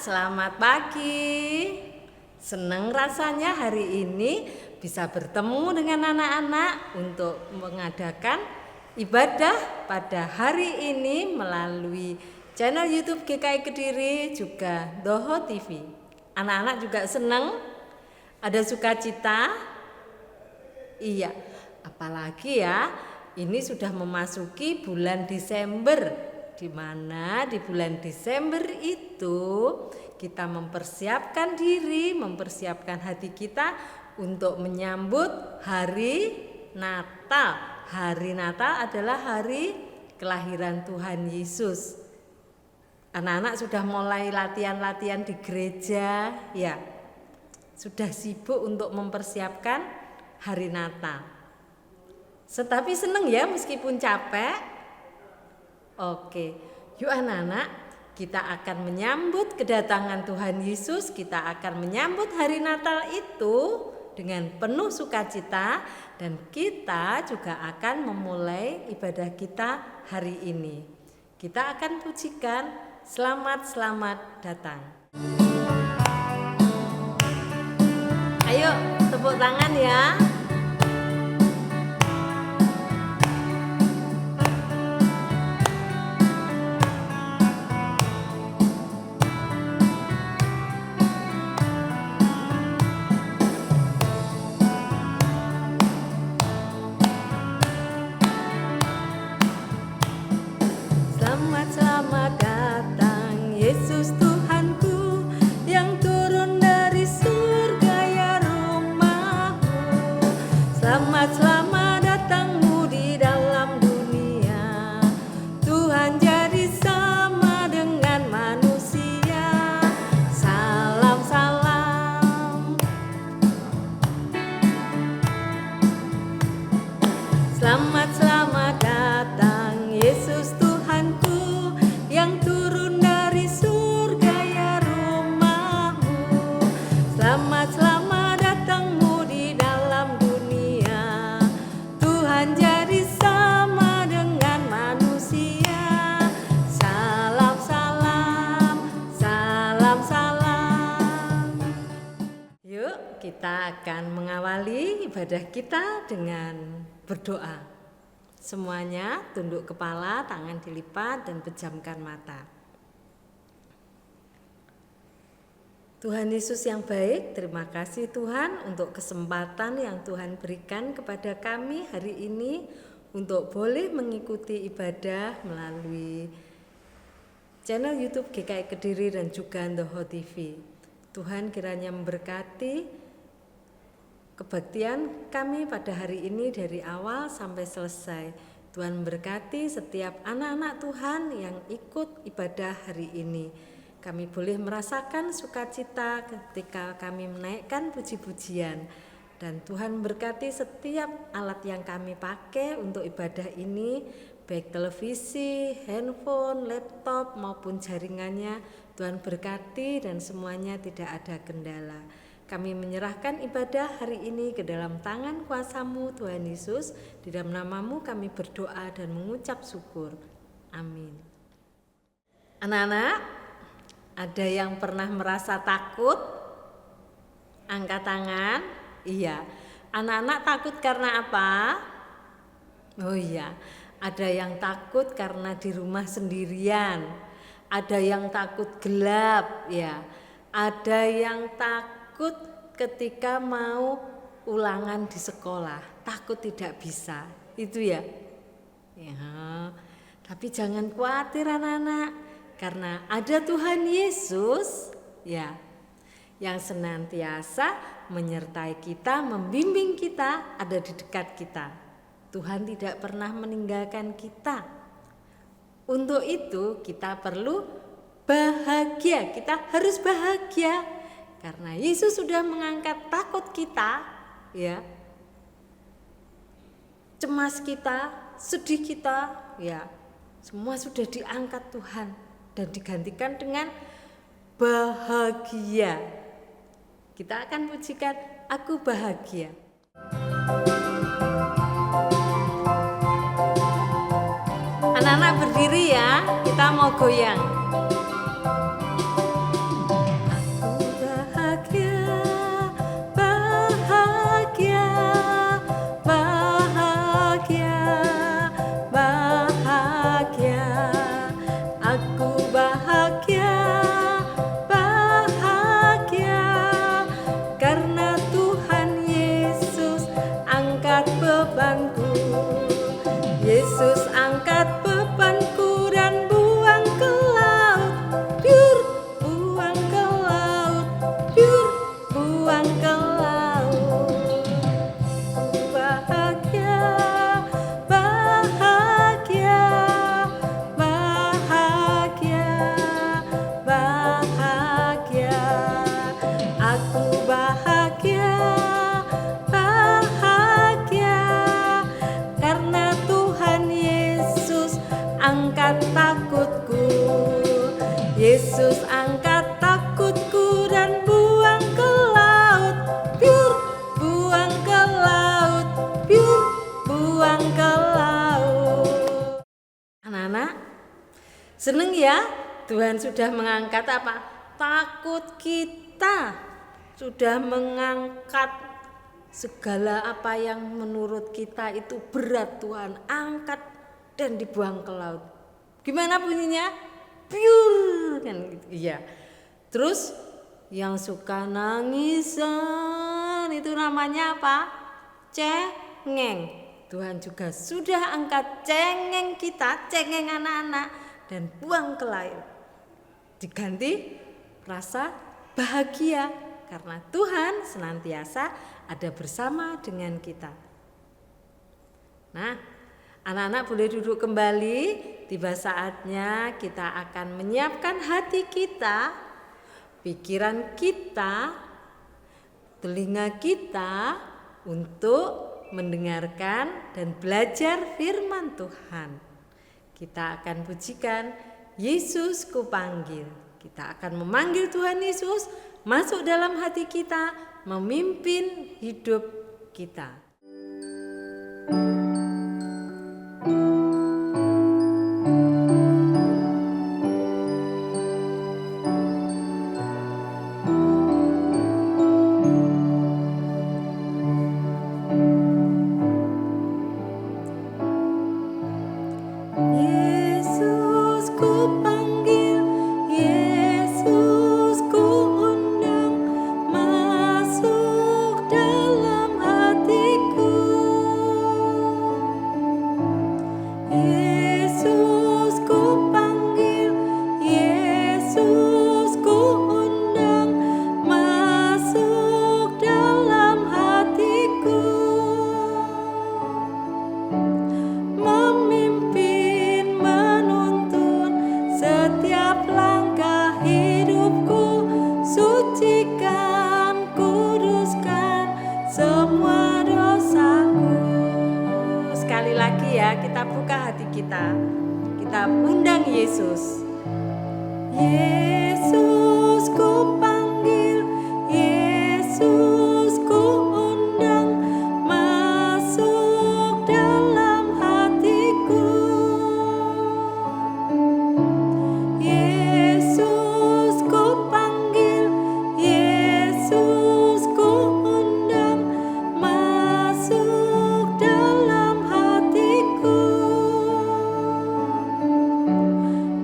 selamat pagi. Senang rasanya hari ini bisa bertemu dengan anak-anak untuk mengadakan ibadah pada hari ini melalui channel YouTube GKI Kediri juga Doho TV. Anak-anak juga senang, ada sukacita. Iya, apalagi ya, ini sudah memasuki bulan Desember, di mana di bulan Desember itu kita mempersiapkan diri, mempersiapkan hati kita untuk menyambut hari Natal. Hari Natal adalah hari kelahiran Tuhan Yesus. Anak-anak sudah mulai latihan-latihan di gereja, ya. Sudah sibuk untuk mempersiapkan hari Natal. Tetapi seneng ya meskipun capek. Oke, yuk anak-anak, kita akan menyambut kedatangan Tuhan Yesus. Kita akan menyambut hari Natal itu dengan penuh sukacita. Dan kita juga akan memulai ibadah kita hari ini. Kita akan pujikan selamat datang. Ayo tepuk tangan ya. Selamat datang Yesus Tuhanku yang turun dari surga ya rumahku. Selamat datangmu di dalam dunia. Tuhan jadi sama dengan manusia. Salam. Selamat datang Yesus Tuhanku yang turun dari surga ya rumahmu. Selamat datangmu di dalam dunia. Tuhan jadi sama dengan manusia. Salam. Yuk kita akan mengawali ibadah kita dengan berdoa. Semuanya tunduk kepala, tangan dilipat dan pejamkan mata. Tuhan Yesus yang baik, terima kasih Tuhan untuk kesempatan yang Tuhan berikan kepada kami hari ini untuk boleh mengikuti ibadah melalui channel YouTube GKI Kediri dan juga Doho TV. Tuhan kiranya memberkati kebaktian kami pada hari ini dari awal sampai selesai. Tuhan memberkati setiap anak-anak Tuhan yang ikut ibadah hari ini. Kami boleh merasakan sukacita ketika kami menaikkan puji-pujian. Dan Tuhan memberkati setiap alat yang kami pakai untuk ibadah ini, baik televisi, handphone, laptop maupun jaringannya. Tuhan berkati dan semuanya tidak ada kendala. Kami menyerahkan ibadah hari ini ke dalam tangan kuasa-Mu Tuhan Yesus. Di dalam nama-Mu kami berdoa dan mengucap syukur. Amin. Anak-anak, ada yang pernah merasa takut? Angkat tangan. Iya. Anak-anak takut karena apa? Oh iya, ada yang takut karena di rumah sendirian. Ada yang takut gelap, ya. Ada yang takut ketika mau ulangan di sekolah, takut tidak bisa, itu ya. Ya, tapi jangan khawatir anak-anak, karena ada Tuhan Yesus, ya, yang senantiasa menyertai kita, membimbing kita, ada di dekat kita. Tuhan tidak pernah meninggalkan kita. Untuk itu kita perlu bahagia, kita harus bahagia. Karena Yesus sudah mengangkat takut kita, ya, cemas kita, sedih kita, ya, semua sudah diangkat Tuhan dan digantikan dengan bahagia. Kita akan pujikan Aku Bahagia. Anak-anak berdiri ya, kita mau goyang. Yesus angkat takutku dan buang ke laut, piur, buang ke laut, piur, buang ke laut. Anak-anak, seneng ya Tuhan sudah mengangkat apa? Takut kita, sudah mengangkat segala apa yang menurut kita itu berat, Tuhan angkat dan dibuang ke laut. Gimana bunyinya? Piur kan gitu. Iya. Terus yang suka nangisan itu namanya apa? Cengeng. Tuhan juga sudah angkat cengeng kita, cengeng anak-anak dan buang ke laut. Diganti rasa bahagia karena Tuhan senantiasa ada bersama dengan kita. Nah, anak-anak boleh duduk kembali. Tiba saatnya kita akan menyiapkan hati kita, pikiran kita, telinga kita untuk mendengarkan dan belajar firman Tuhan. Kita akan pujikan Yesus kupanggil. Kita akan memanggil Tuhan Yesus masuk dalam hati kita, memimpin hidup kita. Kita buka hati kita undang Yesus. Yesus ku panggil, Yesus ku undang, masuk dalam hatiku. Yesus ku panggil, Yesus ku undang, masuk dalam hatiku.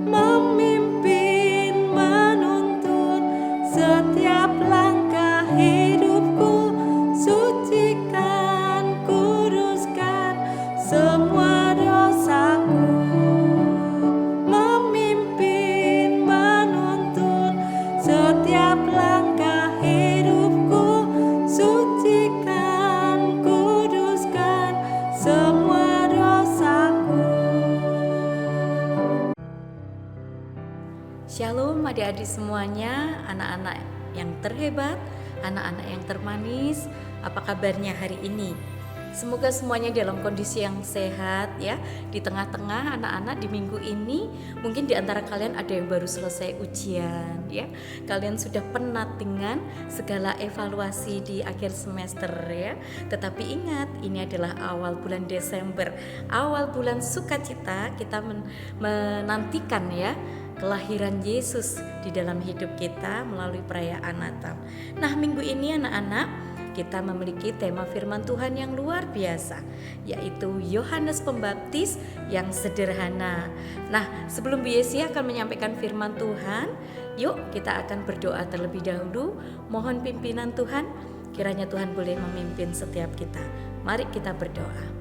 Memimpin, menuntun setiap langkah hidupku, sucikan, kuduskan semua dosaku. Memimpin, menuntun setiap langkah hidupku, sucikan, kuduskan semua dosaku. Shalom adik-adik semuanya, anak-anak yang terhebat, anak-anak yang termanis. Apa kabarnya hari ini? Semoga semuanya dalam kondisi yang sehat ya. Di tengah-tengah anak-anak di minggu ini, mungkin di antara kalian ada yang baru selesai ujian ya. Kalian sudah penat dengan segala evaluasi di akhir semester ya. Tetapi ingat, ini adalah awal bulan Desember, awal bulan sukacita. Kita menantikan ya kelahiran Yesus di dalam hidup kita melalui perayaan Natal. Nah, minggu ini anak-anak kita memiliki tema firman Tuhan yang luar biasa, yaitu Yohanes Pembaptis yang sederhana. Nah, sebelum Bu Yesi akan menyampaikan firman Tuhan, yuk kita akan berdoa terlebih dahulu. Mohon pimpinan Tuhan, kiranya Tuhan boleh memimpin setiap kita. Mari kita berdoa.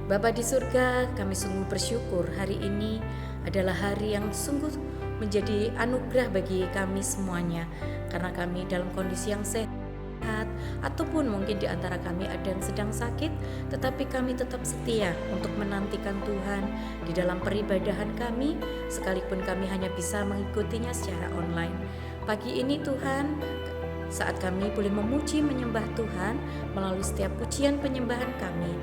Bapa di surga, kami sungguh bersyukur hari ini adalah hari yang sungguh menjadi anugerah bagi kami semuanya, karena kami dalam kondisi yang sehat, ataupun mungkin di antara kami ada yang sedang sakit, tetapi kami tetap setia untuk menantikan Tuhan di dalam peribadahan kami, sekalipun kami hanya bisa mengikutinya secara online. Pagi ini Tuhan, Saat kami boleh memuji menyembah Tuhan melalui setiap pujian penyembahan kami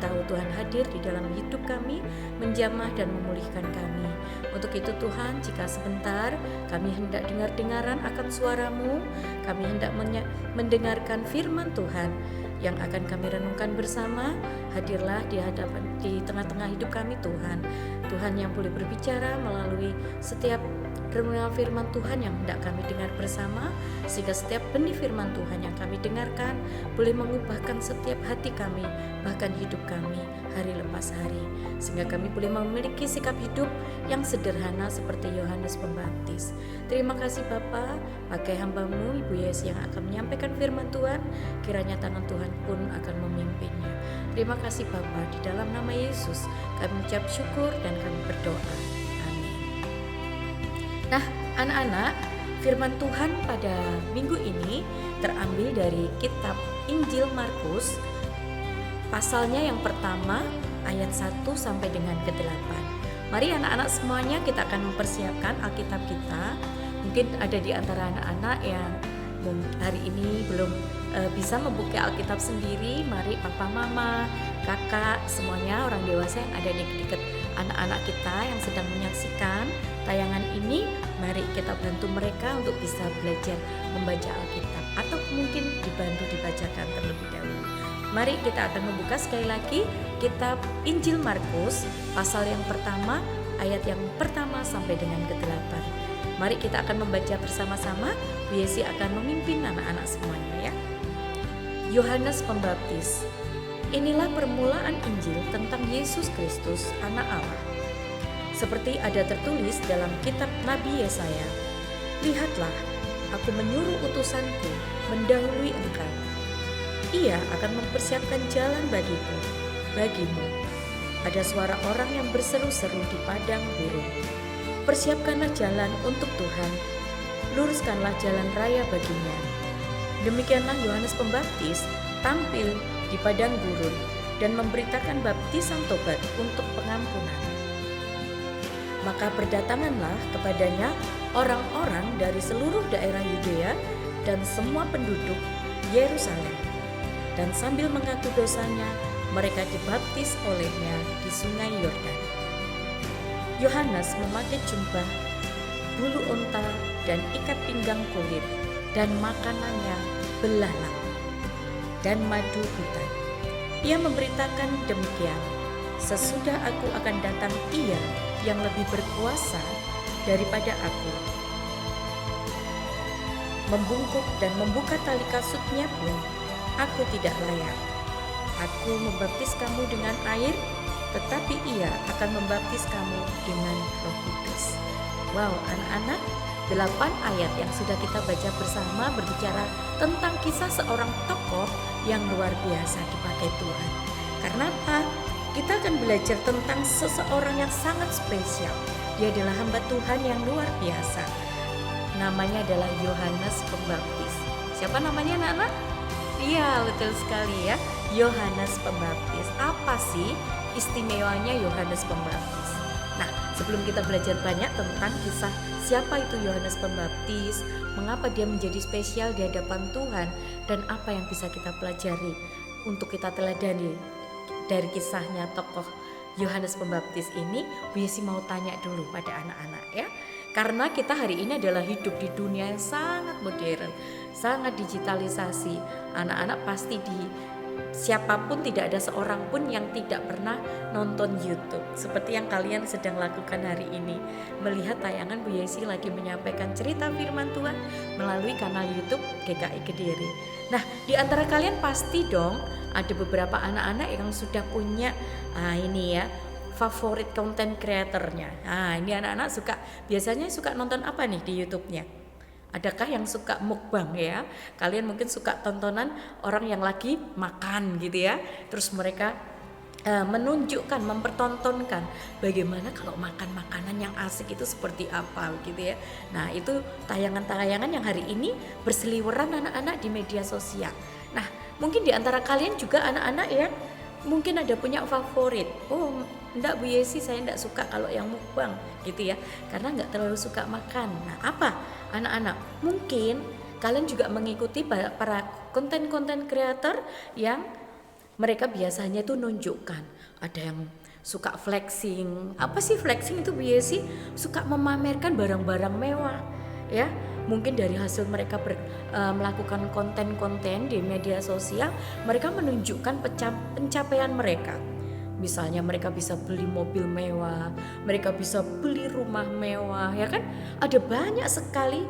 tahu Tuhan hadir di dalam hidup kami, menjamah dan memulihkan kami. Untuk itu Tuhan, jika sebentar kami hendak dengar-dengaran akan suara-Mu, kami hendak mendengarkan firman Tuhan yang akan kami renungkan bersama, hadirlah di tengah-tengah hidup kami Tuhan. Tuhan yang boleh berbicara melalui setiap renungan firman Tuhan yang hendak kami dengar bersama, sehingga setiap benih firman Tuhan yang kami dengarkan boleh mengubahkan setiap hati kami, bahkan hidup kami hari lepas hari, sehingga kami boleh memiliki sikap hidup yang sederhana seperti Yohanes Pembaptis. Terima kasih Bapa, pakai hamba-Mu Ibu Yesi yang akan menyampaikan firman Tuhan, kiranya tangan Tuhan pun akan memimpinnya. Terima kasih Bapa, di dalam nama Yesus kami mengucap syukur dan kami berdoa. Nah, anak-anak, firman Tuhan pada minggu ini terambil dari kitab Injil Markus, pasalnya yang pertama ayat 1 sampai dengan ke-8. Mari anak-anak semuanya kita akan mempersiapkan Alkitab kita. Mungkin ada di antara anak-anak yang hari ini belum bisa membuka Alkitab sendiri. Mari papa, mama, kakak, semuanya orang dewasa yang ada di dekat anak-anak kita yang sedang menyaksikan tayangan ini, mari kita bantu mereka untuk bisa belajar membaca Alkitab, atau mungkin dibantu dibacakan terlebih dahulu. Mari kita akan membuka sekali lagi kitab Injil Markus, pasal yang pertama, ayat yang pertama sampai dengan ke-8. Mari kita akan membaca bersama-sama. Bu Yesi akan memimpin anak-anak semuanya ya. Yohanes Pembaptis. Inilah permulaan Injil tentang Yesus Kristus, Anak Allah. Seperti ada tertulis dalam kitab Nabi Yesaya, lihatlah, aku menyuruh utusanku mendahului engkau. Ia akan mempersiapkan jalan bagimu. Ada suara orang yang berseru-seru di padang gurun. Persiapkanlah jalan untuk Tuhan, luruskanlah jalan raya baginya. Demikianlah Yohanes Pembaptis tampil di padang gurun dan memberitakan baptisan tobat untuk pengampunan. Maka berdatanganlah kepadanya orang-orang dari seluruh daerah Yudea dan semua penduduk Yerusalem. Dan sambil mengaku dosanya, mereka dibaptis olehnya di sungai Yordan. Yohanes memakai jubah, bulu unta dan ikat pinggang kulit, dan makanannya belalang dan madu hutan. Ia memberitakan demikian, sesudah aku akan datang Ia yang lebih berkuasa daripada aku. Membungkuk dan membuka tali kasutnya pun aku tidak layak. Aku membaptis kamu dengan air, tetapi Ia akan membaptis kamu dengan Roh Kudus. Wow, anak-anak, 8 ayat yang sudah kita baca bersama berbicara tentang kisah seorang tokoh yang luar biasa dipakai Tuhan. Karena apa? Kita akan belajar tentang seseorang yang sangat spesial. Dia adalah hamba Tuhan yang luar biasa. Namanya adalah Yohanes Pembaptis. Siapa namanya anak-anak? Iya, betul sekali ya, Yohanes Pembaptis. Apa sih istimewanya Yohanes Pembaptis? Nah, sebelum kita belajar banyak tentang kisah siapa itu Yohanes Pembaptis, mengapa dia menjadi spesial di hadapan Tuhan, dan apa yang bisa kita pelajari untuk kita teladani dari kisahnya tokoh Yohanes Pembaptis ini, Bu Yesi mau tanya dulu pada anak-anak ya. Karena kita hari ini adalah hidup di dunia yang sangat modern, sangat digitalisasi. Anak-anak pasti siapapun, tidak ada seorang pun yang tidak pernah nonton YouTube seperti yang kalian sedang lakukan hari ini, melihat tayangan Bu Yesi lagi menyampaikan cerita firman Tuhan melalui kanal YouTube GKI Kediri. Nah, di antara kalian pasti dong ada beberapa anak-anak yang sudah punya ini ya, favorit content creatornya. Nah, ini anak-anak biasanya suka nonton apa nih di YouTube-nya? Adakah yang suka mukbang ya? Kalian mungkin suka tontonan orang yang lagi makan gitu ya. Terus mereka menunjukkan, mempertontonkan bagaimana kalau makan makanan yang asik itu seperti apa gitu ya. Nah, itu tayangan-tayangan yang hari ini berseliweran anak-anak di media sosial. Nah, mungkin di antara kalian juga anak-anak ya, mungkin ada punya favorit. Oh, enggak Bu Yesi, saya enggak suka kalau yang mukbang gitu ya, karena enggak terlalu suka makan. Nah, apa anak-anak? Mungkin kalian juga mengikuti para konten-konten kreator yang mereka biasanya itu nunjukkan. Ada yang suka flexing. Apa sih flexing itu biasa? Suka memamerkan barang-barang mewah, ya. Mungkin dari hasil mereka melakukan konten-konten di media sosial, mereka menunjukkan pencapaian mereka. Misalnya mereka bisa beli mobil mewah, mereka bisa beli rumah mewah, ya kan? Ada banyak sekali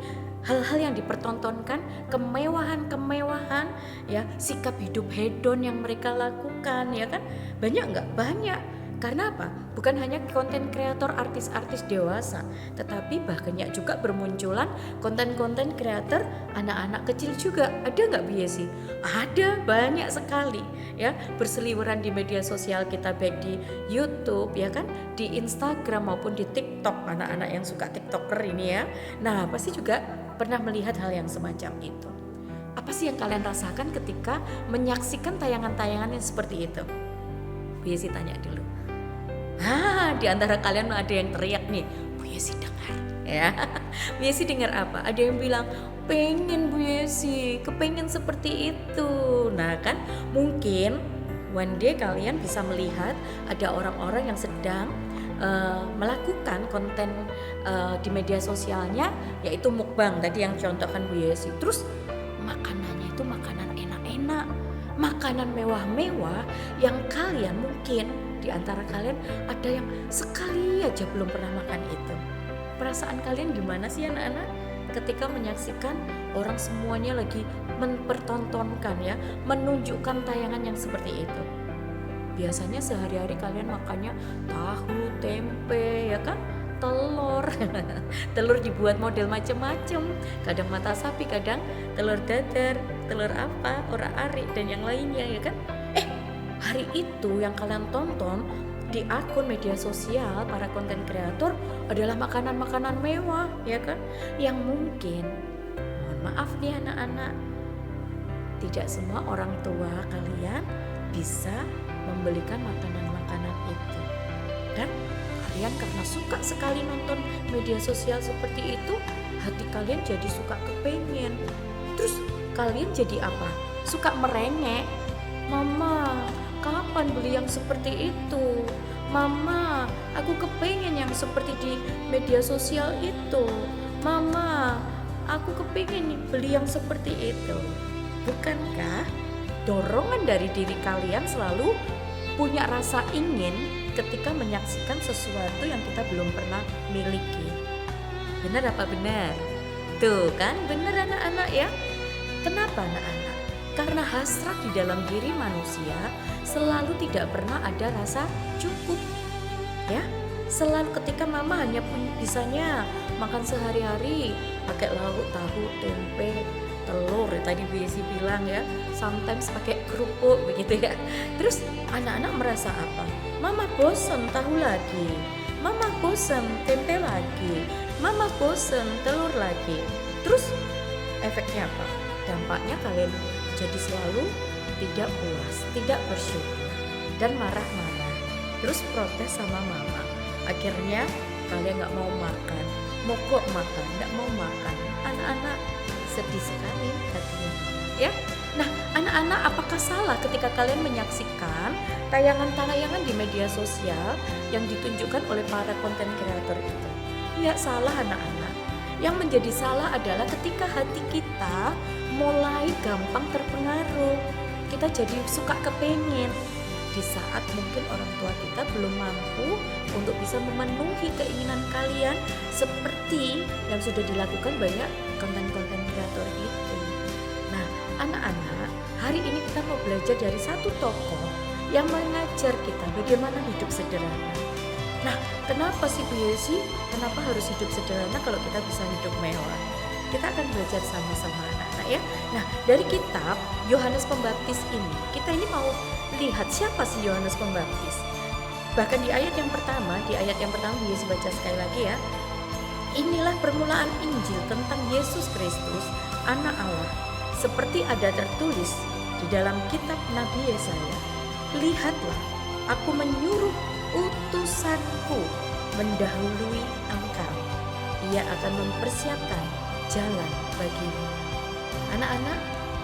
hal-hal yang dipertontonkan, kemewahan-kemewahan, ya, sikap hidup hedon yang mereka lakukan, ya kan? Banyak nggak? Banyak. Karena apa? Bukan hanya konten kreator artis-artis dewasa, tetapi banyak juga bermunculan konten-konten kreator anak-anak kecil juga. Ada nggak Biesi? Ada, banyak sekali, ya, berseliweran di media sosial kita, baik di YouTube, ya kan, di Instagram maupun di TikTok, anak-anak yang suka TikToker ini, ya. Nah, pasti juga pernah melihat hal yang semacam itu. Apa sih yang kalian rasakan ketika menyaksikan tayangan-tayangan yang seperti itu? Biesi tanya dulu. Di antara kalian ada yang teriak nih, Bu Yesi dengar, ya. Bu Yesi dengar apa? Ada yang bilang, pengen Bu Yesi, kepengen seperti itu. Nah kan, mungkin one day kalian bisa melihat ada orang-orang yang sedang melakukan konten di media sosialnya, yaitu mukbang tadi yang contohkan Bu Yesi. Terus makanannya itu makanan enak-enak, makanan mewah-mewah yang kalian mungkin di antara kalian ada yang sekali aja belum pernah makan itu. Perasaan kalian gimana sih anak-anak ketika menyaksikan orang semuanya lagi mempertontonkan, ya, menunjukkan tayangan yang seperti itu? Biasanya sehari-hari kalian makannya tahu, tempe, ya kan? Telur. Telur dibuat model macam-macam. Kadang mata sapi, kadang telur dadar, telur apa, ora-ari dan yang lainnya, ya kan? Hari itu yang kalian tonton di akun media sosial para konten kreator adalah makanan-makanan mewah, ya kan? Yang mungkin, mohon maaf nih anak-anak, tidak semua orang tua kalian bisa membelikan makanan-makanan itu. Dan kalian karena suka sekali nonton media sosial seperti itu, hati kalian jadi suka kepengen. Terus kalian jadi apa? Suka merengek. Mama, kapan beli yang seperti itu? Mama, aku kepengen yang seperti di media sosial itu. Mama, aku kepengen beli yang seperti itu. Bukankah dorongan dari diri kalian selalu punya rasa ingin ketika menyaksikan sesuatu yang kita belum pernah miliki? Benar apa benar? Tuh kan, benar anak-anak, ya. Kenapa anak-anak? Karena hasrat di dalam diri manusia selalu tidak pernah ada rasa cukup, ya. Selalu ketika mama hanya bisanya makan sehari-hari pakai lauk tahu, tempe, telur, ya, tadi Biesi bilang, ya, sometimes pakai kerupuk begitu, ya. Terus anak-anak merasa apa? Mama bosen tahu lagi, mama bosen tempe lagi, mama bosen telur lagi. Terus efeknya apa? Dampaknya kalian jadi selalu tidak puas, tidak bersyukur, dan marah-marah. Terus protes sama mama. Akhirnya kalian gak mau makan, mogok makan, gak mau makan. Anak-anak sedih sekali hatinya, ya. Nah, anak-anak, apakah salah ketika kalian menyaksikan tayangan-tayangan di media sosial yang ditunjukkan oleh para konten kreator itu? Nggak salah anak-anak. Yang menjadi salah adalah ketika hati kita mulai gampang terpengaruh. Kita jadi suka kepengen di saat mungkin orang tua kita belum mampu untuk bisa memenuhi keinginan kalian seperti yang sudah dilakukan banyak konten-konten kreator itu. Nah, anak-anak, hari ini kita mau belajar dari satu tokoh yang mengajar kita bagaimana hidup sederhana. Nah, kenapa sih Bu Yesi? Kenapa harus hidup sederhana kalau kita bisa hidup mewah? Kita akan belajar sama-sama anak-anak, ya. Nah, dari kitab Yohanes Pembaptis ini mau lihat siapa sih Yohanes Pembaptis. Bahkan di ayat yang pertama Bu Yesi baca sekali lagi, ya. Inilah permulaan Injil tentang Yesus Kristus, Anak Allah, seperti ada tertulis di dalam kitab Nabi Yesaya. Lihatlah, aku menyuruh utusanku mendahului engkau. Ia akan mempersiapkan jalan bagimu. Anak-anak,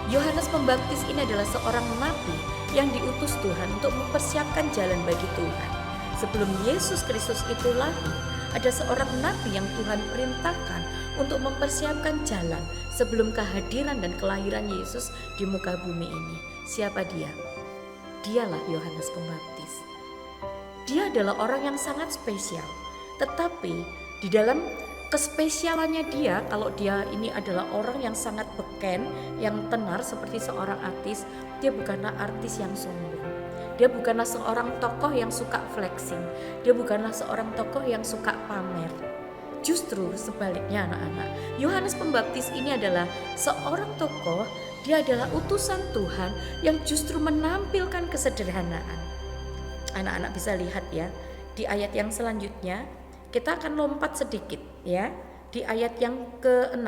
Yohanes Pembaptis ini adalah seorang nabi yang diutus Tuhan untuk mempersiapkan jalan bagi Tuhan. Sebelum Yesus Kristus itu lahir, ada seorang nabi yang Tuhan perintahkan untuk mempersiapkan jalan sebelum kehadiran dan kelahiran Yesus di muka bumi ini. Siapa dia? Dialah Yohanes Pembaptis. Dia adalah orang yang sangat spesial, tetapi di dalam kespesialannya dia, kalau dia ini adalah orang yang sangat beken, yang tenar seperti seorang artis, dia bukanlah artis yang sombong. Dia bukanlah seorang tokoh yang suka flexing. Dia bukanlah seorang tokoh yang suka pamer. Justru sebaliknya anak-anak, Yohanes Pembaptis ini adalah seorang tokoh, dia adalah utusan Tuhan yang justru menampilkan kesederhanaan. Anak-anak bisa lihat ya, di ayat yang selanjutnya, kita akan lompat sedikit ya, di ayat yang ke-6.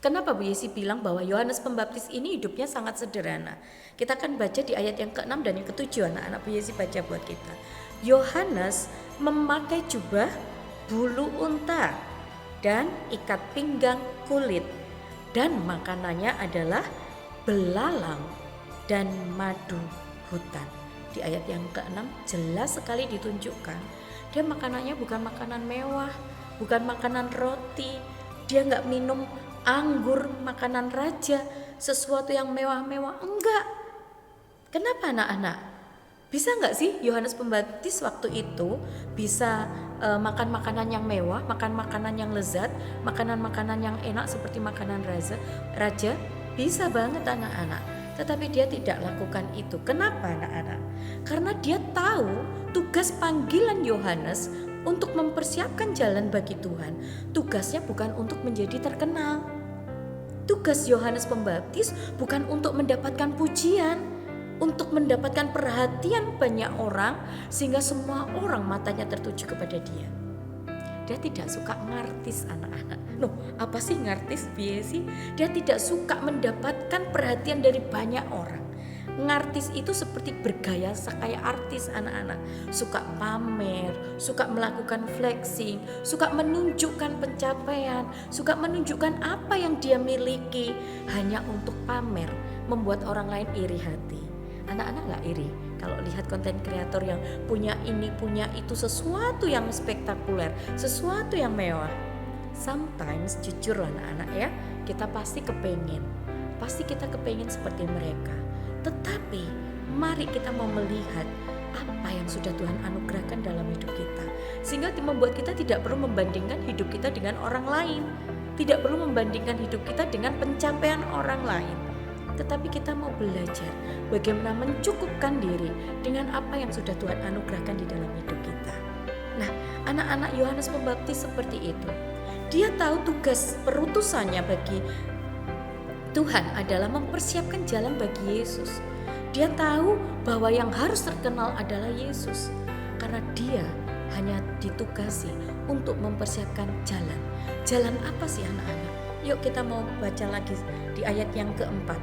Kenapa Bu Yesi bilang bahwa Yohanes Pembaptis ini hidupnya sangat sederhana? Kita akan baca di ayat yang ke-6 dan yang ke-7, anak-anak. Bu Yesi baca buat kita. Yohanes memakai jubah bulu unta dan ikat pinggang kulit, dan makanannya adalah belalang dan madu hutan. Di ayat yang ke-6 jelas sekali ditunjukkan dia makanannya bukan makanan mewah, bukan makanan roti. Dia nggak minum anggur, makanan raja, sesuatu yang mewah-mewah. Enggak. Kenapa anak-anak? Bisa nggak sih Yohanes Pembaptis waktu itu bisa makan makanan yang mewah, makan makanan yang lezat, makanan-makanan yang enak seperti makanan raja? Bisa banget anak-anak. Tetapi dia tidak lakukan itu. Kenapa anak-anak? Karena dia tahu tugas panggilan Yohanes untuk mempersiapkan jalan bagi Tuhan. Tugasnya bukan untuk menjadi terkenal. Tugas Yohanes Pembaptis bukan untuk mendapatkan pujian, untuk mendapatkan perhatian banyak orang sehingga semua orang matanya tertuju kepada dia. Dia tidak suka ngartis anak-anak. Loh, apa sih ngartis biasa? Dia tidak suka mendapatkan perhatian dari banyak orang. Ngartis itu seperti bergaya kayak artis anak-anak. Suka pamer, suka melakukan flexing, suka menunjukkan pencapaian, suka menunjukkan apa yang dia miliki hanya untuk pamer, membuat orang lain iri hati. Anak-anak gak iri kalau lihat konten kreator yang punya ini, punya itu, sesuatu yang spektakuler, sesuatu yang mewah. Sometimes jujur anak-anak ya, kita pasti kita kepengen seperti mereka. Tetapi mari kita mau melihat apa yang sudah Tuhan anugerahkan dalam hidup kita, sehingga membuat kita tidak perlu membandingkan hidup kita dengan orang lain, tidak perlu membandingkan hidup kita dengan pencapaian orang lain. Tetapi kita mau belajar bagaimana mencukupkan diri dengan apa yang sudah Tuhan anugerahkan di dalam hidup kita. Nah, anak-anak Yohanes Pembaptis seperti itu. Dia tahu tugas perutusannya bagi Tuhan adalah mempersiapkan jalan bagi Yesus. Dia tahu bahwa yang harus terkenal adalah Yesus, karena dia hanya ditugasi untuk mempersiapkan jalan. Jalan apa sih anak-anak? Yuk kita mau baca lagi di ayat yang keempat.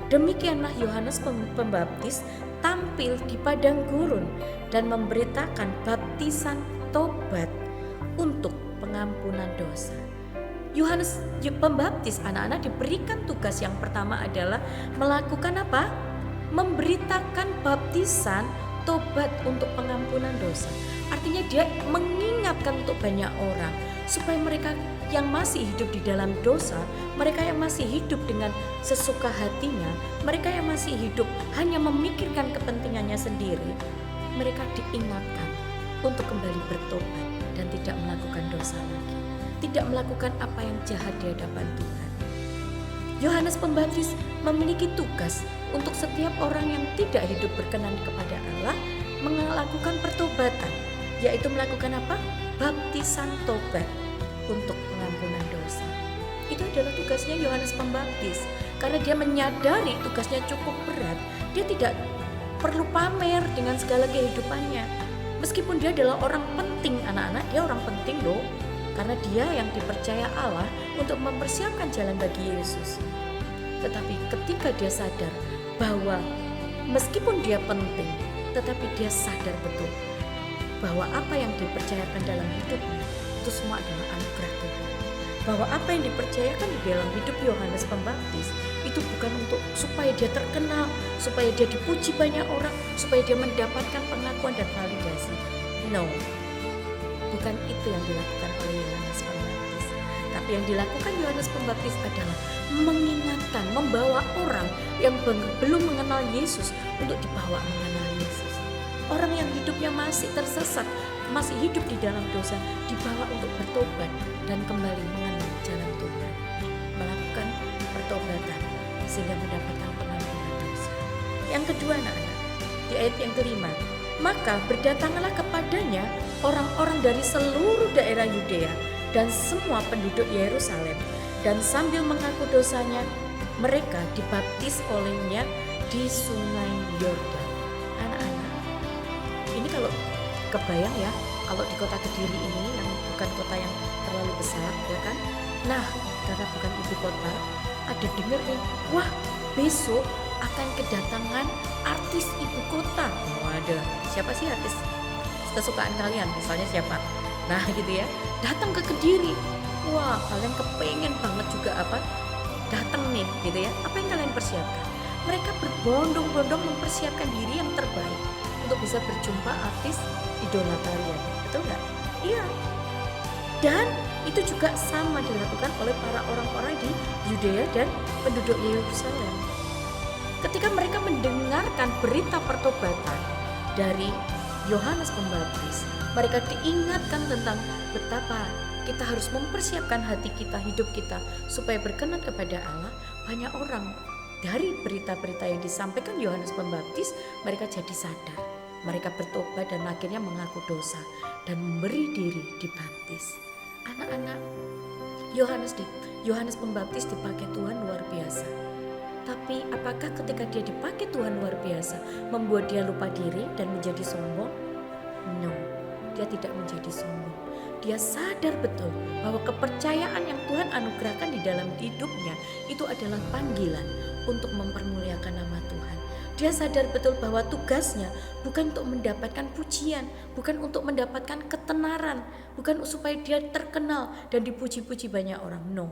Demikianlah Yohanes Pembaptis tampil di padang gurun dan memberitakan baptisan tobat untuk pengampunan dosa. Yohanes Pembaptis anak-anak diberikan tugas yang pertama adalah melakukan apa? Memberitakan baptisan tobat untuk pengampunan dosa. Artinya dia mengingatkan untuk banyak orang supaya mereka yang masih hidup di dalam dosa, mereka yang masih hidup dengan sesuka hatinya, mereka yang masih hidup hanya memikirkan kepentingannya sendiri, mereka diingatkan untuk kembali bertobat dan tidak melakukan dosa lagi, tidak melakukan apa yang jahat di hadapan Tuhan. Yohanes Pembaptis memiliki tugas untuk setiap orang yang tidak hidup berkenan kepada Allah melakukan pertobatan, yaitu melakukan apa? Baptisan tobat untuk pengampunan dosa. Itu adalah tugasnya Yohanes Pembaptis. Karena dia menyadari tugasnya cukup berat, dia tidak perlu pamer dengan segala kehidupannya. Meskipun dia adalah orang penting anak-anak, dia orang penting loh. Karena dia yang dipercaya Allah untuk mempersiapkan jalan bagi Yesus. Tetapi ketika dia sadar bahwa meskipun dia penting, tetapi dia sadar betul bahwa apa yang dipercayakan dalam hidupnya itu semua adalah anugerah Tuhan. bahwa apa yang dipercayakan di dalam hidup Yohanes Pembaptis itu bukan untuk supaya dia terkenal, supaya dia dipuji banyak orang, supaya dia mendapatkan pengakuan dan validasi. No, bukan itu yang dilakukan oleh Yohanes Pembaptis. Tapi yang dilakukan Yohanes Pembaptis adalah mengingatkan, membawa orang yang belum mengenal Yesus untuk dibawa mengenal Yesus. Orang yang hidupnya masih tersesat, masih hidup di dalam dosa, dibawa untuk bertobat dan kembali mengenal jalan Tuhan, melakukan pertobatan sehingga mendapatkan pengampunan dosa. Yang kedua, anak-anak, di ayat yang kelima, maka berdatanglah kepadanya orang-orang dari seluruh daerah Yudea dan semua penduduk Yerusalem, dan sambil mengaku dosanya, mereka dibaptis olehnya di sungai Yordan. Anak-anak, ini kalau kebayang ya, kalau di kota Kediri ini yang bukan kota yang terlalu besar, ya kan? Nah, karena bukan ibu kota, ada dengar nih, wah besok akan kedatangan artis ibu kota. Oh, ada siapa sih artis kesukaan kalian? Misalnya siapa? Nah gitu ya, datang ke Kediri. Wah, kalian kepengen banget juga datang nih gitu ya. Apa yang kalian persiapkan? Mereka berbondong-bondong mempersiapkan diri yang terbaik untuk bisa berjumpa artis idola kalian. Betul nggak? Iya. Dan itu juga sama dilakukan oleh para orang-orang di Yudea dan penduduk Yerusalem. Ketika mereka mendengarkan berita pertobatan dari Yohanes Pembaptis, mereka diingatkan tentang betapa kita harus mempersiapkan hati kita, hidup kita supaya berkenan kepada Allah. Banyak orang dari berita-berita yang disampaikan Yohanes Pembaptis, mereka jadi sadar, mereka bertobat dan akhirnya mengaku dosa dan memberi diri dibaptis. Anak-anak, Yohanes Pembaptis dipakai Tuhan luar biasa. Tapi apakah ketika dia dipakai Tuhan luar biasa membuat dia lupa diri dan menjadi sombong? No, dia tidak menjadi sombong. Dia sadar betul bahwa kepercayaan yang Tuhan anugerahkan di dalam hidupnya itu adalah panggilan untuk mempermuliakan nama Tuhan. Dia sadar betul bahwa tugasnya bukan untuk mendapatkan pujian, bukan untuk mendapatkan ketenaran, bukan supaya dia terkenal dan dipuji-puji banyak orang. No.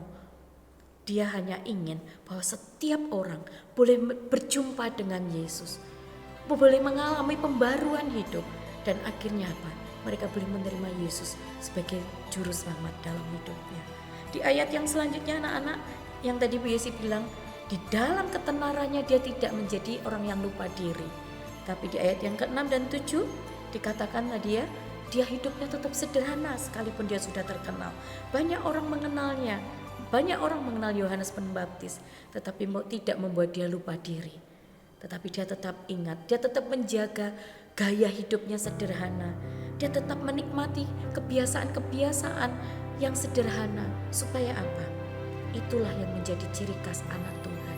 Dia hanya ingin bahwa setiap orang boleh berjumpa dengan Yesus, boleh mengalami pembaruan hidup, dan akhirnya mereka boleh menerima Yesus sebagai juru selamat dalam hidupnya. Di ayat yang selanjutnya, anak-anak, yang tadi Bu Yesi bilang, di dalam ketenarannya dia tidak menjadi orang yang lupa diri. Tapi di ayat yang ke-6 dan 7 dikatakanlah dia hidupnya tetap sederhana sekalipun dia sudah terkenal. Banyak orang mengenalnya. Banyak orang mengenal Yohanes Pembaptis, tetapi tidak membuat dia lupa diri. Tetapi dia tetap ingat, dia tetap menjaga gaya hidupnya sederhana. Dia tetap menikmati kebiasaan-kebiasaan yang sederhana. Supaya apa? Itulah yang menjadi ciri khas anak Tuhan.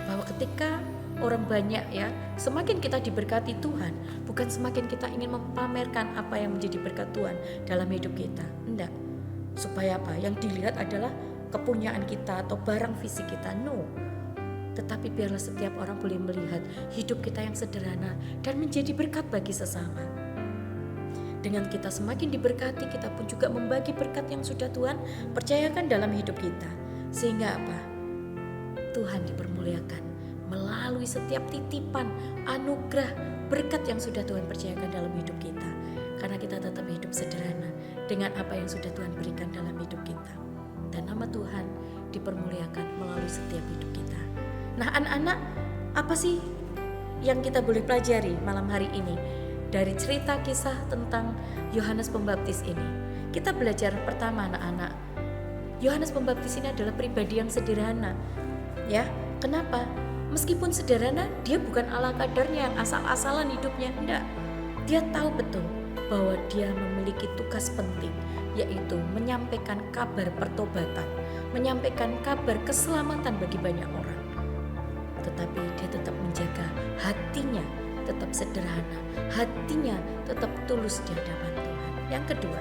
Bahwa ketika orang banyak ya, semakin kita diberkati Tuhan, bukan semakin kita ingin memamerkan apa yang menjadi berkat Tuhan dalam hidup kita. Enggak. Supaya apa? Yang dilihat adalah kepunyaan kita atau barang fisik kita. No. Tetapi biarlah setiap orang boleh melihat hidup kita yang sederhana dan menjadi berkat bagi sesama. Dengan kita semakin diberkati, kita pun juga membagi berkat yang sudah Tuhan percayakan dalam hidup kita. Sehingga apa? Tuhan dipermuliakan melalui setiap titipan, anugerah, berkat yang sudah Tuhan percayakan dalam hidup kita. Karena kita tetap hidup sederhana dengan apa yang sudah Tuhan berikan dalam hidup kita. Dan nama Tuhan dipermuliakan melalui setiap hidup kita. Nah, anak-anak, apa sih yang kita boleh pelajari malam hari ini dari cerita kisah tentang Yohanes Pembaptis ini? Kita belajar pertama, anak-anak, Yohanes Pembaptis ini adalah pribadi yang sederhana. Ya, kenapa? Meskipun sederhana, dia bukan ala kadarnya yang asal-asalan hidupnya. Enggak. Dia tahu betul bahwa dia memiliki tugas penting, yaitu menyampaikan kabar pertobatan, menyampaikan kabar keselamatan bagi banyak orang. Tetapi dia tetap menjaga hatinya, tetap sederhana, hatinya tetap tulus di hadapan Tuhan. Yang kedua,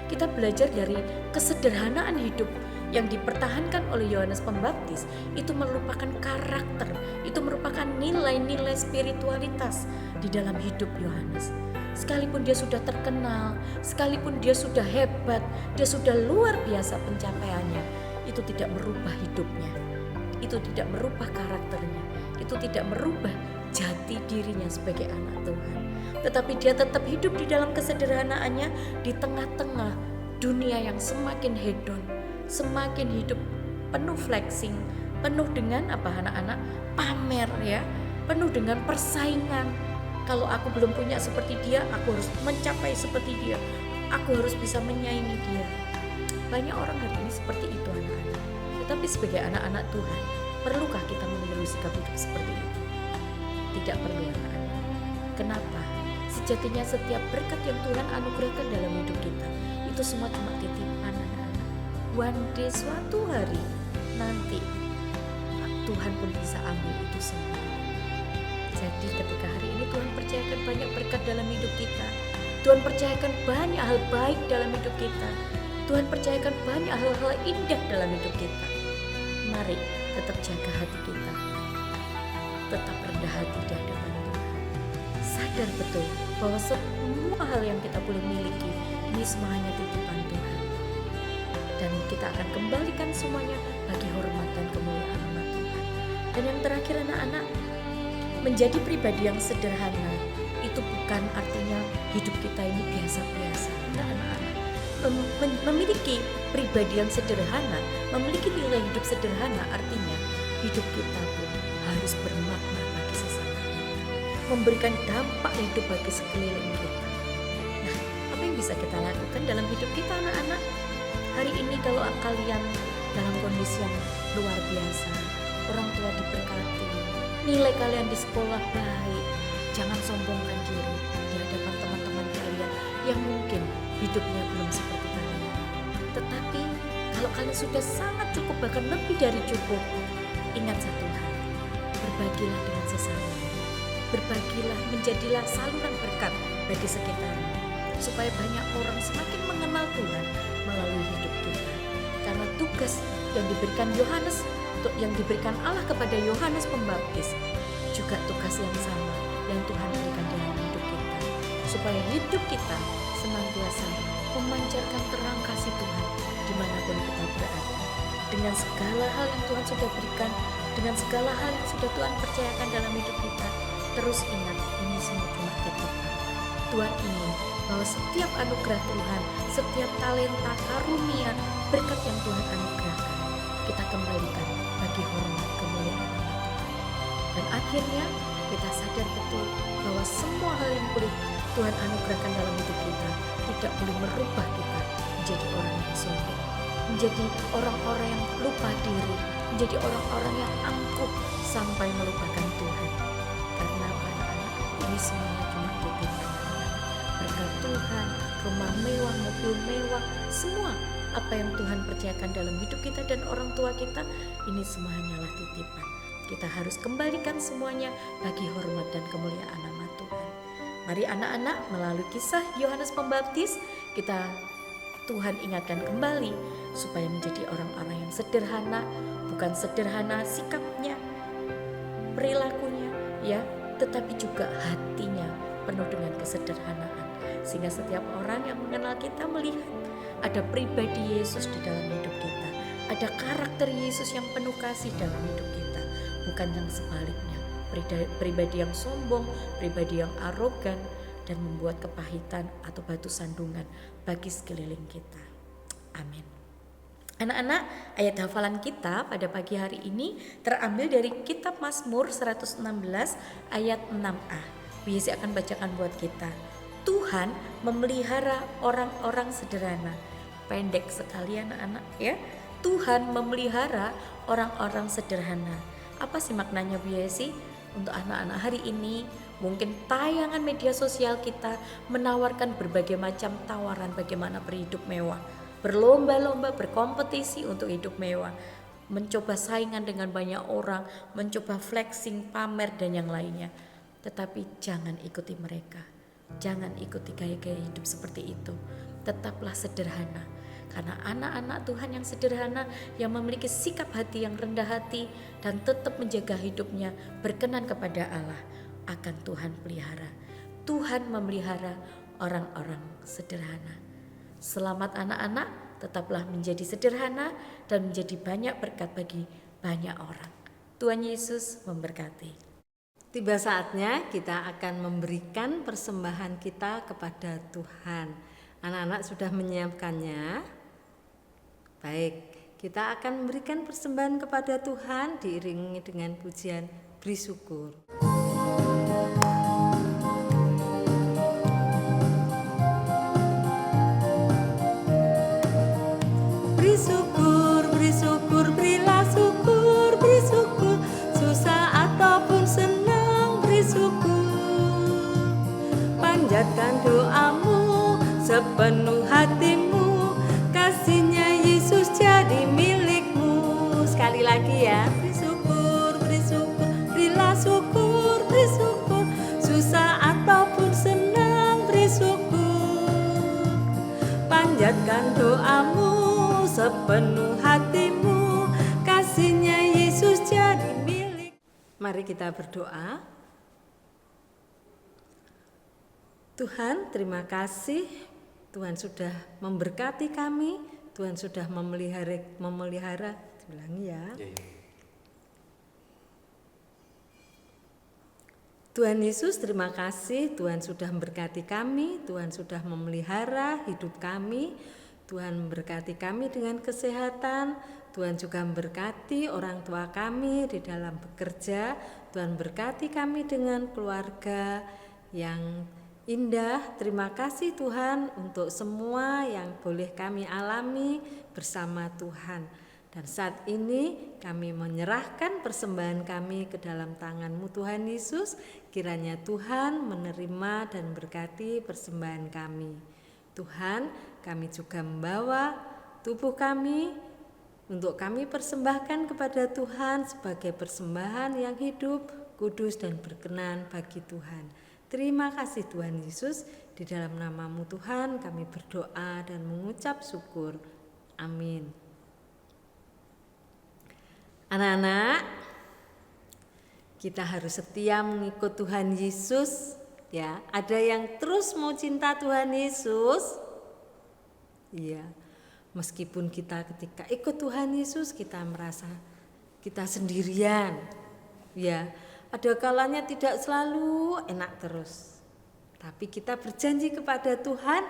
kita belajar dari kesederhanaan hidup yang dipertahankan oleh Yohanes Pembaptis. Itu merupakan karakter, itu merupakan nilai-nilai spiritualitas di dalam hidup Yohanes. Sekalipun dia sudah terkenal, sekalipun dia sudah hebat, dia sudah luar biasa pencapaiannya, itu tidak merubah hidupnya, itu tidak merubah karakternya, itu tidak merubah jati dirinya sebagai anak Tuhan. Tetapi dia tetap hidup di dalam kesederhanaannya di tengah-tengah dunia yang semakin hedon, semakin hidup penuh flexing, penuh dengan anak-anak pamer ya, penuh dengan persaingan. Kalau aku belum punya seperti dia, aku harus mencapai seperti dia, aku harus bisa menyaingi dia. Banyak orang hari ini seperti itu anak-anak. Tetapi sebagai anak-anak Tuhan, perlukah kita meniru sikap hidup seperti itu? Tidak perlu anak-anak. Kenapa? Sejatinya setiap berkat yang Tuhan anugerahkan dalam hidup kita, itu semua cuma titipan anak-anak. One day, suatu hari nanti Tuhan pun bisa ambil itu semua. Jadi ketika hari ini Tuhan percayakan banyak berkat dalam hidup kita, Tuhan percayakan banyak hal baik dalam hidup kita, Tuhan percayakan banyak hal-hal indah dalam hidup kita. Mari tetap jaga hati kita, tetap rendah hati di hadapan Tuhan. Sadar betul bahwa semua hal yang kita boleh miliki ini semua hanya titipan Tuhan. Dan kita akan kembalikan semuanya bagi hormat dan kemuliaan nama Tuhan. Dan yang terakhir anak-anak, menjadi pribadi yang sederhana itu bukan artinya hidup kita ini biasa-biasa. Nah, anak-anak, memiliki pribadi yang sederhana, memiliki nilai hidup sederhana artinya hidup kita pun harus bermakna bagi sesama kita, memberikan dampak hidup bagi sekeliling kita. Nah, apa yang bisa kita lakukan dalam hidup kita anak-anak? Hari ini kalau kalian dalam kondisi yang luar biasa, orang tua diberkati, nilai kalian di sekolah baik, jangan sombongkan diri di hadapan teman-teman kalian yang mungkin hidupnya belum seperti kalian. Tetapi kalau kalian sudah sangat cukup, bahkan lebih dari cukup, ingat satu hal, berbagilah dengan sesama, berbagilah, menjadilah saluran berkat bagi sekitarmu, supaya banyak orang semakin mengenal Tuhan melalui hidup kita. Karena tugas yang diberikan Yohanes, yang diberikan Allah kepada Yohanes Pembaptis, juga tugas yang sama yang Tuhan berikan dalam hidup kita, supaya hidup kita senantiasa memancarkan terang kasih Tuhan dimanapun kita berada. Dengan segala hal yang Tuhan sudah berikan, dengan segala hal yang sudah Tuhan percayakan dalam hidup kita, terus ingat ini semua cuma titipan. Tuhan ingin bahwa setiap anugerah Tuhan, setiap talenta, karunia, berkat yang Tuhan anugerahkan, kita kembalikan bagi hormat kemuliaan nama Tuhan. Dan akhirnya kita sadar betul bahwa semua hal yang boleh Tuhan anugerahkan dalam hidup kita tidak boleh merubah kita menjadi orang yang sombong, menjadi orang-orang yang lupa diri, menjadi orang-orang yang angkuh sampai melupakan Tuhan. Karena anak-anak, ini semuanya cuma titipan. Berkat Tuhan, rumah mewah, mobil mewah, semua apa yang Tuhan percayakan dalam hidup kita dan orang tua kita, ini semua hanyalah titipan. Kita harus kembalikan semuanya bagi hormat dan kemuliaan nama Tuhan. Mari anak-anak, melalui kisah Yohanes Pembaptis, Tuhan ingatkan kembali supaya menjadi orang-orang yang sederhana, bukan sederhana sikapnya, perilakunya, ya, tetapi juga hatinya penuh dengan kesederhanaan. Sehingga setiap orang yang mengenal kita melihat ada pribadi Yesus di dalam hidup kita, ada karakter Yesus yang penuh kasih dalam hidup kita, bukan yang sebaliknya, pribadi yang sombong, pribadi yang arogan dan membuat kepahitan atau batu sandungan bagi sekeliling kita. Amin. Anak-anak, ayat hafalan kita pada pagi hari ini terambil dari kitab Mazmur 116 ayat 6a. Biasa akan bacakan buat kita. Tuhan memelihara orang-orang sederhana. Pendek sekali anak-anak ya. Tuhan memelihara orang-orang sederhana. Apa sih maknanya Bu Yesi? Untuk anak-anak hari ini, mungkin tayangan media sosial kita menawarkan berbagai macam tawaran bagaimana berhidup mewah. Berlomba-lomba, berkompetisi untuk hidup mewah. Mencoba saingan dengan banyak orang, mencoba flexing, pamer dan yang lainnya. Tetapi jangan ikuti mereka. Jangan ikuti gaya-gaya hidup seperti itu. Tetaplah sederhana. Karena anak-anak Tuhan yang sederhana, yang memiliki sikap hati yang rendah hati dan tetap menjaga hidupnya berkenan kepada Allah, akan Tuhan pelihara. Tuhan memelihara orang-orang sederhana. Selamat anak-anak, tetaplah menjadi sederhana dan menjadi banyak berkat bagi banyak orang. Tuhan Yesus memberkati. Tiba saatnya kita akan memberikan persembahan kita kepada Tuhan. Anak-anak sudah menyiapkannya? Baik, kita akan memberikan persembahan kepada Tuhan diiringi dengan pujian beri syukur. Beri syukur, berilah syukur, beri syukur, susah ataupun senang, beri syukur. Panjatkan doamu sepenuh hatimu, kasihnya Yesus jadi milikmu. Sekali lagi ya, beri syukur, berilah syukur, beri syukur, susah ataupun senang, beri syukur. Panjatkan doamu sepenuh hatimu, kasihnya Yesus jadi milik. Mari kita berdoa. Tuhan, terima kasih. Tuhan sudah memberkati kami. Tuhan sudah memelihara. Ulangi ya. Tuhan Yesus, terima kasih. Tuhan sudah memberkati kami. Tuhan sudah memelihara hidup kami. Tuhan memberkati kami dengan kesehatan. Tuhan juga memberkati orang tua kami di dalam bekerja. Tuhan berkati kami dengan keluarga yang indah. Terima kasih Tuhan untuk semua yang boleh kami alami bersama Tuhan. Dan saat ini kami menyerahkan persembahan kami ke dalam tangan-Mu Tuhan Yesus. Kiranya Tuhan menerima dan berkati persembahan kami. Tuhan, kami juga membawa tubuh kami untuk kami persembahkan kepada Tuhan sebagai persembahan yang hidup, kudus dan berkenan bagi Tuhan. Terima kasih Tuhan Yesus, di dalam nama-Mu Tuhan kami berdoa dan mengucap syukur. Amin. Anak-anak, kita harus setia mengikut Tuhan Yesus. Ya, ada yang terus mau cinta Tuhan Yesus. Iya, meskipun kita ketika ikut Tuhan Yesus kita merasa kita sendirian. Ya, ada kalanya tidak selalu enak terus. Tapi kita berjanji kepada Tuhan,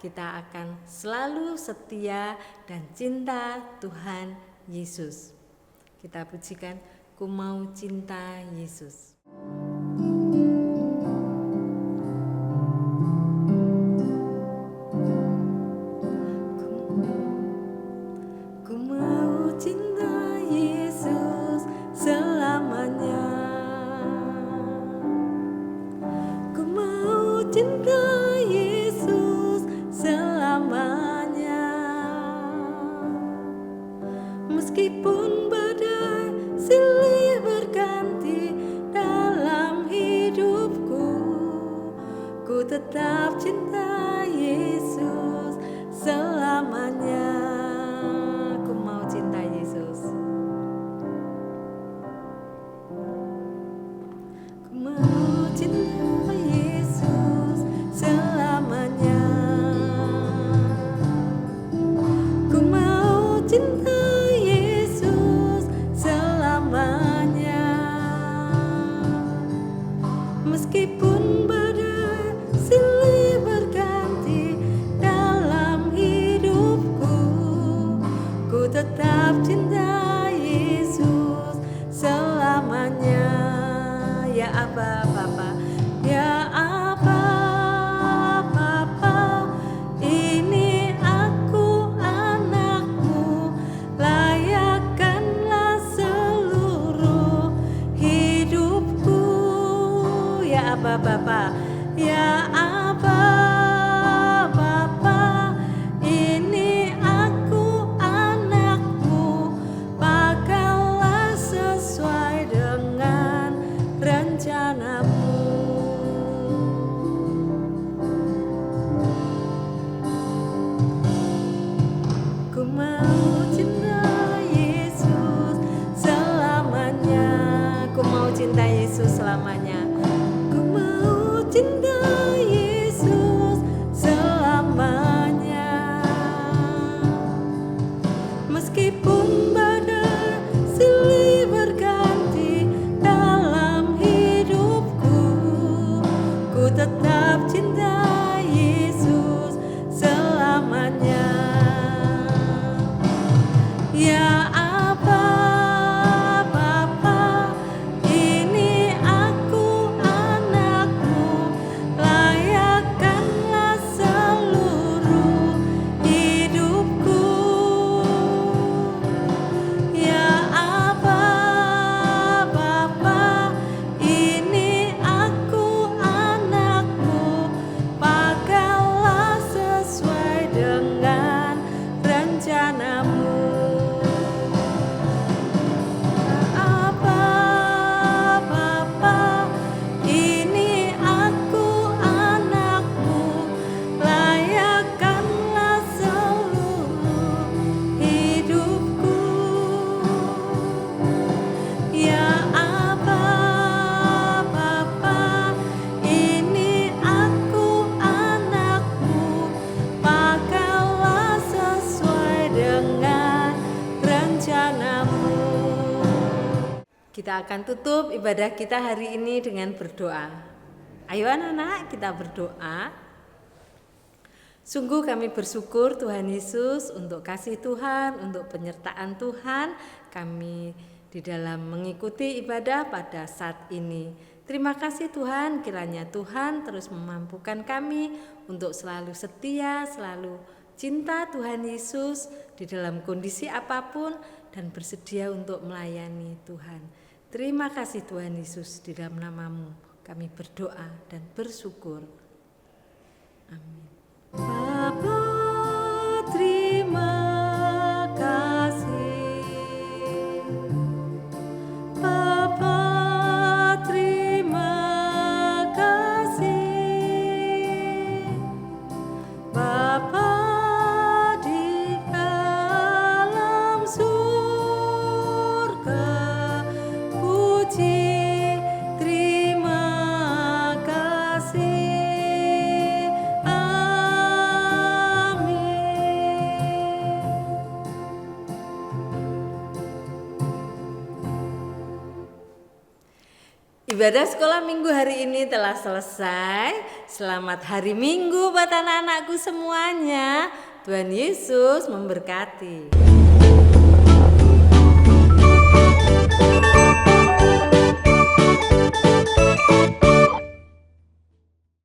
kita akan selalu setia dan cinta Tuhan Yesus. Kita pujikan, ku mau cinta Yesus. Meskipun badai silih berganti dalam hidupku, ku tetap cinta Yesus selamanya. Ku mau cinta Yesus. Ku mau cinta Yesus selamanya. Ku mau cinta meskipun badai silih berganti dalam hidupku, ku tetap cinta Yesus selamanya. Ya Aba Bapa, ya Aba Bapa, ini aku anakmu, layakkanlah seluruh hidupku. Ya Aba Bapa, ya Aba Bapa, ini aku anakmu, pakailah sesuai dengan rencanamu. Ku mau cinta Yesus selamanya. Ku mau cinta Yesus selamanya. Cinta Yesus selamanya. Meskipun badai silih berganti dalam hidupku, ku tetap cinta Yesus selamanya. Ya Aba, Bapa, ini aku anakmu, layakkanlah seluruh hidupku. Ya Aba, Bapa, ini aku anakmu, pakailah sesuai dengan rencanamu. Kita akan tutup ibadah kita hari ini dengan berdoa. Ayo anak-anak, kita berdoa. Sungguh kami bersyukur Tuhan Yesus untuk kasih Tuhan, untuk penyertaan Tuhan kami di dalam mengikuti ibadah pada saat ini. Terima kasih Tuhan, kiranya Tuhan terus memampukan kami untuk selalu setia, selalu cinta Tuhan Yesus di dalam kondisi apapun dan bersedia untuk melayani Tuhan. Terima kasih Tuhan Yesus, di dalam nama-Mu kami berdoa dan bersyukur. Amin. Bapa, terima kasih. Bapa, terima kasih. Bapa di dalam surga, puji, terima kasih. Amin. Ibadah sekolah minggu hari ini telah selesai. Selamat hari Minggu buat anak-anakku semuanya. Tuhan Yesus memberkati.